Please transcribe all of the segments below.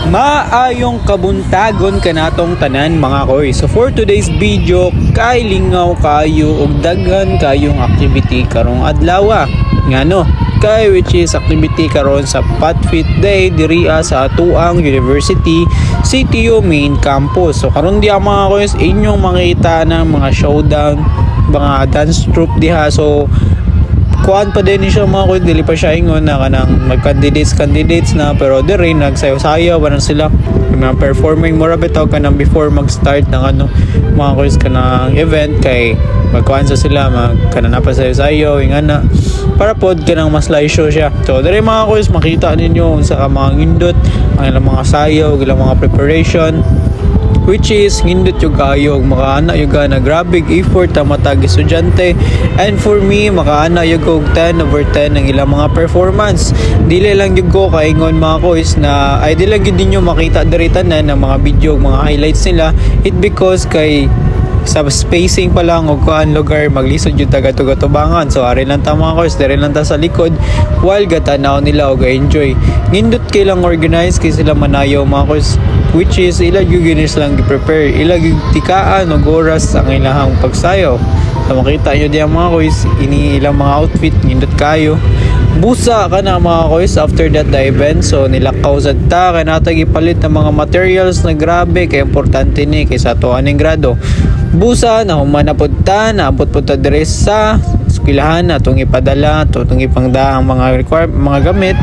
Maayong kabuntagon kanatong tanan mga koy. So for today's video, kay lingaw kayo og daghan kayong activity karong adlaw. Ngano? Kay which is activity karon sa Patfit Day diri sa Atuang University CTU Main Campus. So karon diha mga koy inyong makita ng mga showdown, mga dance troupe diha. So kuan pa din siya mga koy, dili pa siya ingon na kanang mag-candidates na, pero diri nagsayaw-sayaw ba sila na performing mura bitaw kanang before mag-start ng mga koy kanang event kay magkuan sa sila kanang napasayaw-sayaw ingana para pod kanang mas live show siya. So diri mga koy makita ninyo unsa ka mga ngindot ang ilang mga sayaw, ilang mga preparation, which is hindot yung kayo makaana yung na grabe effort ang matag estudyante. And for me makaana yung 10/10 ng ilang mga performance. Dili lang yung ko kaingon mga kois na ay dili lang yun ninyo makita diri tanan ng mga video, mga highlights nila. It because kay sa spacing pa lang o kuan lugar maglisod yung taga-tugatubangan. So ari lang ta mga kois, diri lang ta sa likod while gatanaw nila o ga-enjoy. Ngindot kay lang organize kay sila manayaw mga kois, which is ilag yung ginis lang i-prepare, ilag yung tikaan o oras ang ilahang pagsayaw. So makita nyo diyan mga kois, ini ilang mga outfit ngindot kayo. Busa ka na mga kois after that the event. So nilakaw sa ta kay natag ipalit ng mga materials na grabe kay importante ni kay sa tuaning grado. Busa na humanapod ta, naabot po ta dire sa eskwelahan na itong ipadala, itong ipangda ang mga gamit.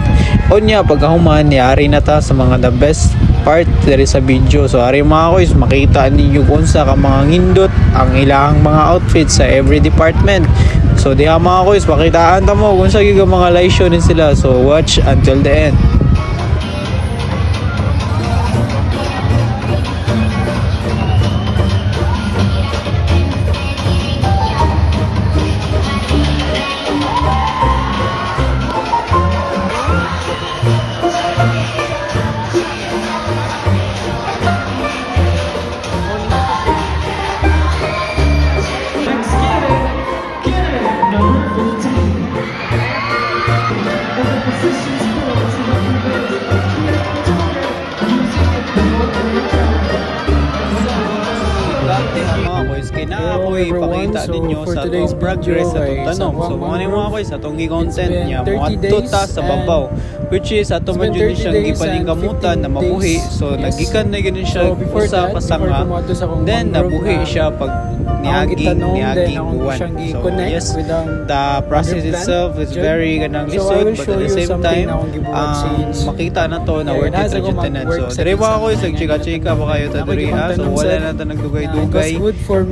O niya pagkahuman niari na ta sa mga the best part dari sa video. So ari mga kois makita ninyo kung sa ka mga ngindot ang ilang mga outfits sa every department. So diha mga kois makitaan ta mo kung sa giga mga live show din sila. So watch until the end. Kaya ipakita ninyo sa itong progress sa itong tanong. So mga kois sa itong content niya mga tuta sa babaw, which is atong madyo siyang ipalingkamutan na mabuhi. So nagikan na ganun siya usa kasanga, then nabuhi siya pag niaging buwan. So yes, the process itself is very ganang lisod, but at the same time makita na to na worth it sa jutanan. So diri mga kois nagchika-chika pa kayo ta diri so wala na ta nagdugay-dugay.